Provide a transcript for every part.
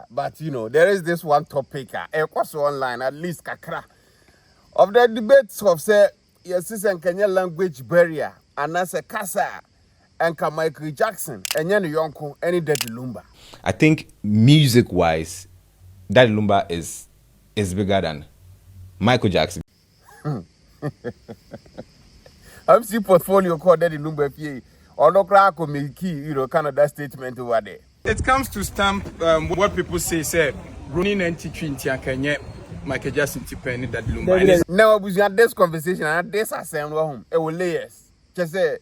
But you know, there is this one topic, online, at least kakra, of the debates of say, yes, and Kenya language barrier, and as a casa, and Micheal Jackson, and Yanni Yonko, any Daddy Lumba. I think music-wise, Daddy Lumba is bigger than Micheal Jackson. I'm see portfolio called Daddy Lumba PA. Or no crack or make kind of that statement over there. It comes to stamp what people say, running and teaching Kenya, Micheal Jackson, Tipen, Daddy Lumba. Now, we had this conversation and this assembly home. It will layers. Just say,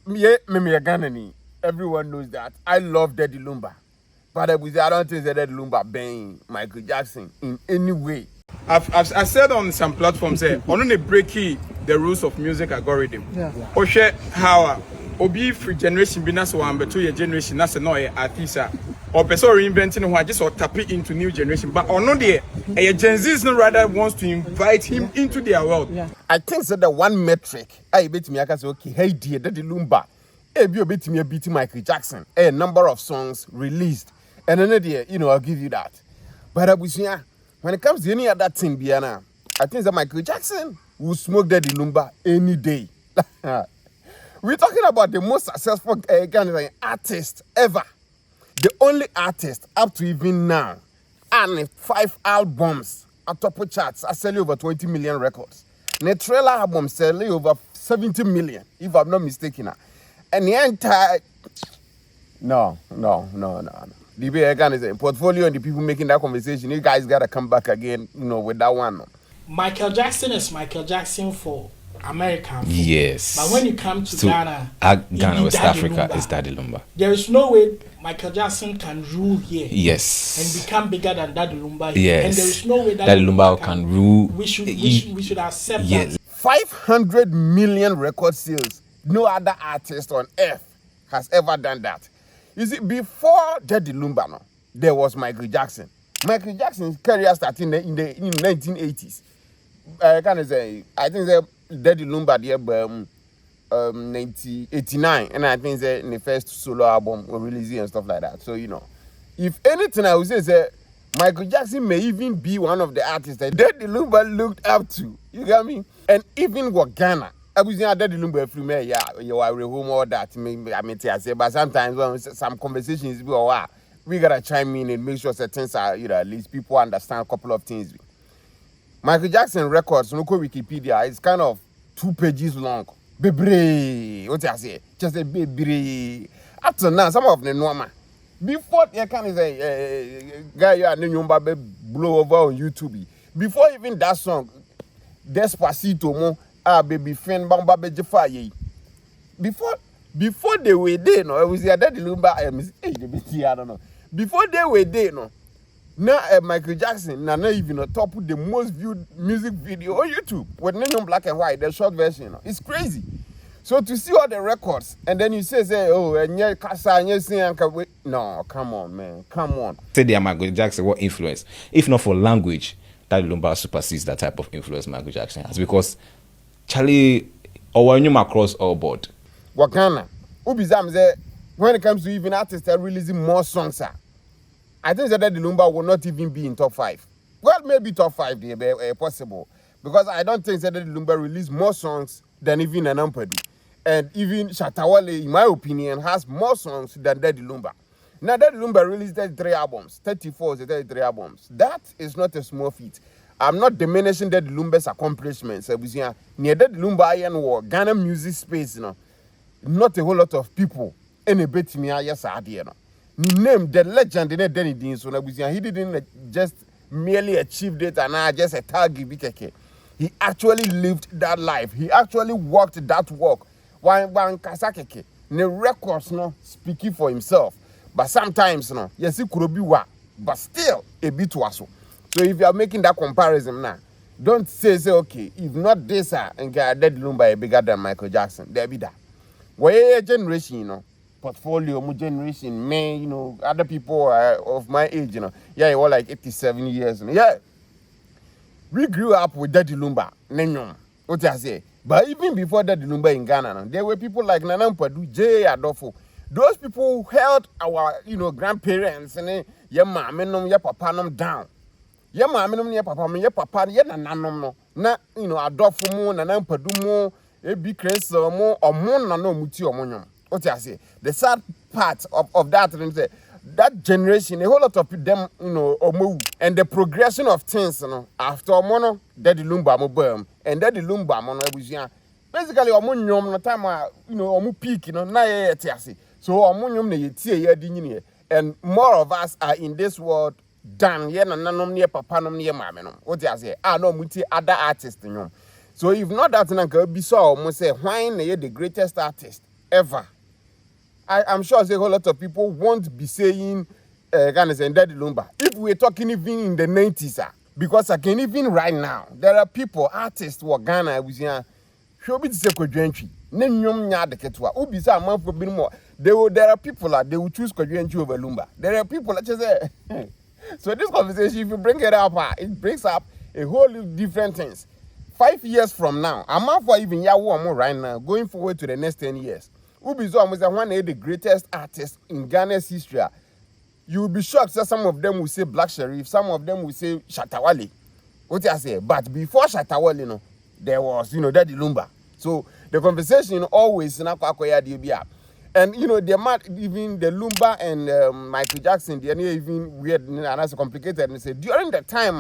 me a Ghanaian. Everyone knows that. I love Daddy Lumba. But I don't think that Daddy Lumba bang Micheal Jackson in any way. I've said on some platforms, only breaking the rules of music algorithm. Or share how Obi free generation be nas one, but 2 year generation that's a noise artist or person reinventing who just or tap it into new generation. But or no there, a Gen Z no rather wants to invite him into their world. I think so the one metric I bet me I can say okay, hey dear Daddy Lumba, you bet me a beat Micheal Jackson, a number of songs released, and another day, I'll give you that. But when it comes to any other thing, Biana, I think that Micheal Jackson will smoke Daddy Lumba any day. We're talking about the most successful Ghanaian artist ever. The only artist up to even now. And 5 albums at top of charts are selling over 20 million records. The trailer album selling over 70 million, if I'm not mistaken. And the entire... No. The big Ghanaian portfolio and the people making that conversation, you guys got to come back again, with that one. Micheal Jackson is Micheal Jackson for American. Yes. But when you come to Ghana, Ghana, West Africa, is Daddy Lumba. There is no way Micheal Jackson can rule here. Yes. And become bigger than Daddy Lumba here. Yes. And there is no way Daddy Lumba can rule. We should accept that. 500 million record sales. No other artist on earth has ever done that. You see, before Daddy Lumba, there was Micheal Jackson. Micheal Jackson's career started in the 1980s. I think Daddy Lumba there 1989, and I think that in the first solo album was released and stuff like that. So if anything, I would say Micheal Jackson may even be one of the artists that Daddy Lumba looked up to. You get me? And even with Ghana, I was saying Daddy Lumba from me, you are home all that. I say, but sometimes when some conversations we gotta chime in and make sure that things are at least people understand a couple of things. Micheal Jackson records, look at Wikipedia, it's kind of 2 pages long. Bebre, what I say? Just a bebre. Up to now, some of the normal. Before you can say, guy, you are Nyumba blow over on YouTube. Before even that song, Despacito, mo, baby friend, bamba bejefa. Before they were there, no, I was there. Daddy Lumba, I don't know. Before they were there, no. Now Micheal Jackson, now not even on top of the most viewed music video on YouTube with name black and white, the short version. It's crazy. So to see all the records and then you say oh, and yeah, Kasa, and yes, no, come on, man, come on. Say they are Micheal Jackson, what influence? If not for language, Daddy Lumba supersedes that type of influence Micheal Jackson has because Charlie or when you across all board. Wakana, Ubizam say when it comes to even artists that are releasing more songs, I think that Daddy Lumba will not even be in top 5. Well, maybe top 5 there, possible. Because I don't think that Daddy Lumba released more songs than even Anampadu. And even Shatawale, in my opinion, has more songs than Daddy Lumba. Now, Daddy Lumba released 33 albums. 34 is 33 albums. That is not a small feat. I'm not diminishing Daddy Lumba's accomplishments. Near Daddy Lumba and Ghana music space, not a whole lot of people. Any bit me, yes, I did. Name the legend in a Danny Dean, so he didn't just merely achieve it and just a target. He actually lived that life. He actually walked that walk. One Kasakeke, the records speaking for himself. But sometimes yes, it could be what, but still a bit was so. So if you are making that comparison now, don't say okay, if not this and Daddy Lumba bigger than Micheal Jackson, there be that. Where generation, portfolio, my generation, man, other people of my age, you all like 87 years. Yeah. We grew up with Daddy Lumba, Nenyom. What I say? But even before Daddy Lumba in Ghana, there were people like Nanampadu, J. Adolfo, those people held our, grandparents and your mom and your papa them down. Your mom and your papa, your papa, your nanom no. Na, adofumu, nanampadumu, a big crazy more or more no muti or monum. What I say? The sad part of that is that generation, a whole lot of them, or move, and the progression of things, after mono, Daddy Lumba mo and Daddy Lumba mono basically, no time, omu peak, na ye so omunyum ne yetie ye di and more of us are in this world than ye nanom ne papa nom ne mame nom. What you say? No muti other artists nyom. So if not that na ka bi so omo say why na ye the greatest artist ever. I'm sure say a whole lot of people won't be saying Ghana and Daddy Lumba. If we're talking even in the 90s, because again, even right now, there are people, artists who are Ghana, Sho-oot say Kwadwantwi. Nenyom nya de ketwa. Obi say man for bin more. There are people that they will choose Kwadwantwi over Lumba. There are people that just say so this conversation, if you bring it up, it brings up a whole different things. 5 years from now, I'm not for even Yawo right now, going forward to the next 10 years. Ubizo was one of the greatest artists in Ghana's history. You will be shocked that some of them will say Black Sherif, some of them will say Shatawale. What I say? But before Shatawale, there was, Daddy Lumba. So the conversation always and they might even the Lumba and Micheal Jackson, they are even weird and that's complicated. And say during the time,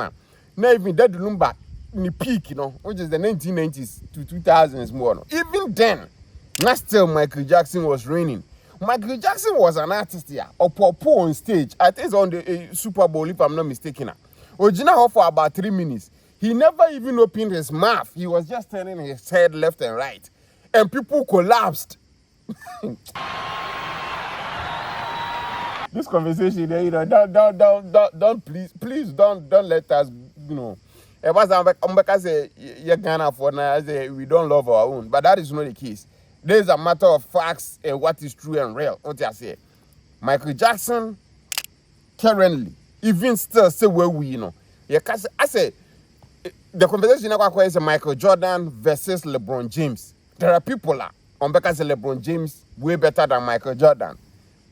not even Daddy Lumba in the peak, which is the 1990s to 2000s more. Even then, not still Micheal Jackson was reigning. Micheal Jackson was an artist here, or popo on stage. I think it's on the Super Bowl, if I'm not mistaken. Original for about 3 minutes. He never even opened his mouth. He was just turning his head left and right. And people collapsed. This conversation, don't please don't let us, It was say Ghana for now, we don't love our own, but that is not the case. There is a matter of facts and what is true and real. What I say, Micheal Jackson currently, even still say where we I say the conversation is Michael Jordan versus LeBron James. There are people on because LeBron James way better than Michael Jordan.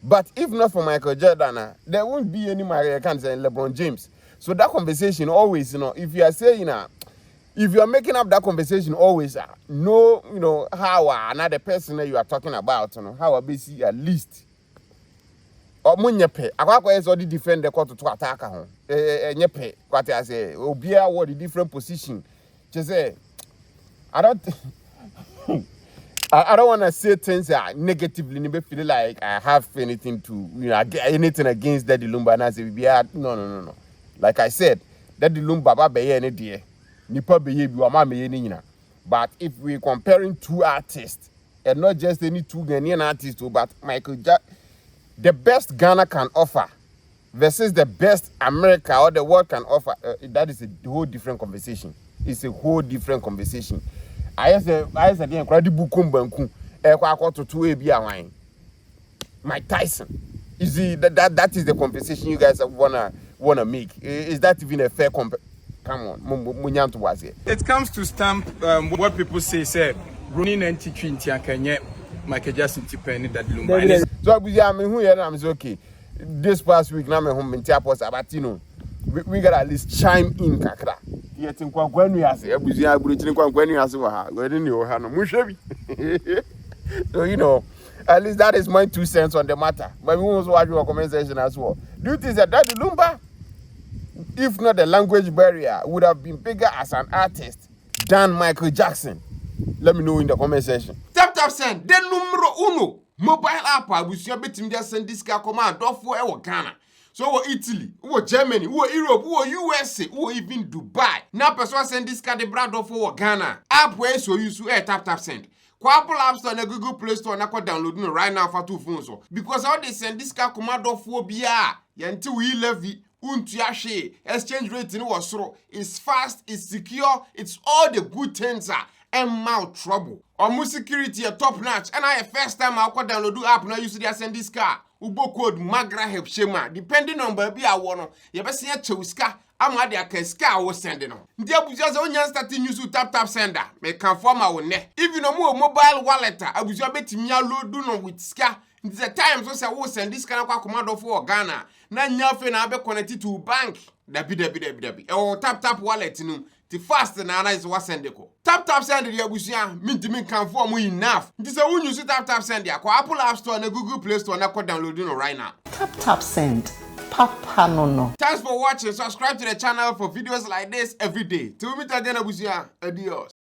But if not for Michael Jordan, there won't be any Americans and LeBron James. So that conversation always, if you are saying, if you are making up that conversation always, know, how another person that you are talking about, how a basic at least. Or munyepe, akwa is already defend the court to attack her. Nyepe, what I say, Obia what the different position. Just say, I don't want to say things negatively. Never feel like I have anything to, anything against Daddy Lumba. And I say, no. Like I said, Daddy Lumba be any day. Nipa be ye biwa ma me ni nyina. But if we're comparing two artists, and not just any two Ghanaian artists, but Micheal Jackson, the best Ghana can offer versus the best America or the world can offer, that is a whole different conversation. It's a whole different conversation. I said the incredible kumbanku to 2 Mike Tyson. You see that is the conversation you guys wanna make. Is that even a fair Come on, Munyanto was here. It comes to stamp what people say running and teaching Tiakanye, Micheal Jackson Tipeni Daddy Lumba. So I mean who here I'm okay. This past week now me home in Tiapos Abatino. We got at least chime in kakra. Yet in Kwanu has Abuzia Brutin Kwanu has where you have no mushebi. So at least that is my 2 cents on the matter. But we also watch your comment section as well. Do you think that Daddy Lumba, if not the language barrier, would have been bigger as an artist than Micheal Jackson? Let me know in the comment section. Tap send. The numero uno mobile app. Abusia betim just send this guy command. Don't for Ghana. So Italy, Germany, Europe, USA, even Dubai. Now person send this card the brand for Ghana. App where so use tap send. Apple App Store and Google Play Store na download right now for 2 phones. Because how they send this card command for BR. Until we levy. Exchange rate was it's fast, it's secure, it's all the good things and mouth trouble. Almost security a top notch. And I first time I could download the app now you see they send this car. Ubo code Magraheb Shema. Depending on baby I want you better see a chewska. I'm at the ska was sending on. There was just only starting use to tap sender. May confirm our net. If you know more mobile wallet, I was your bet me load do no with ska. It's a time so say we send this kind of command for Ghana. Na nyafe na be connected to bank. Dabi. Tap wallet no. The fast na is what send ko. Tap send the abusia. Minti can form we enough. This when you tap send ya. Ko Apple App Store and Google Play Store na ko downloading right now. Tap send. Papa no. Thanks for watching. Subscribe to the channel for videos like this every day. Till we meet again, abusia. Adios.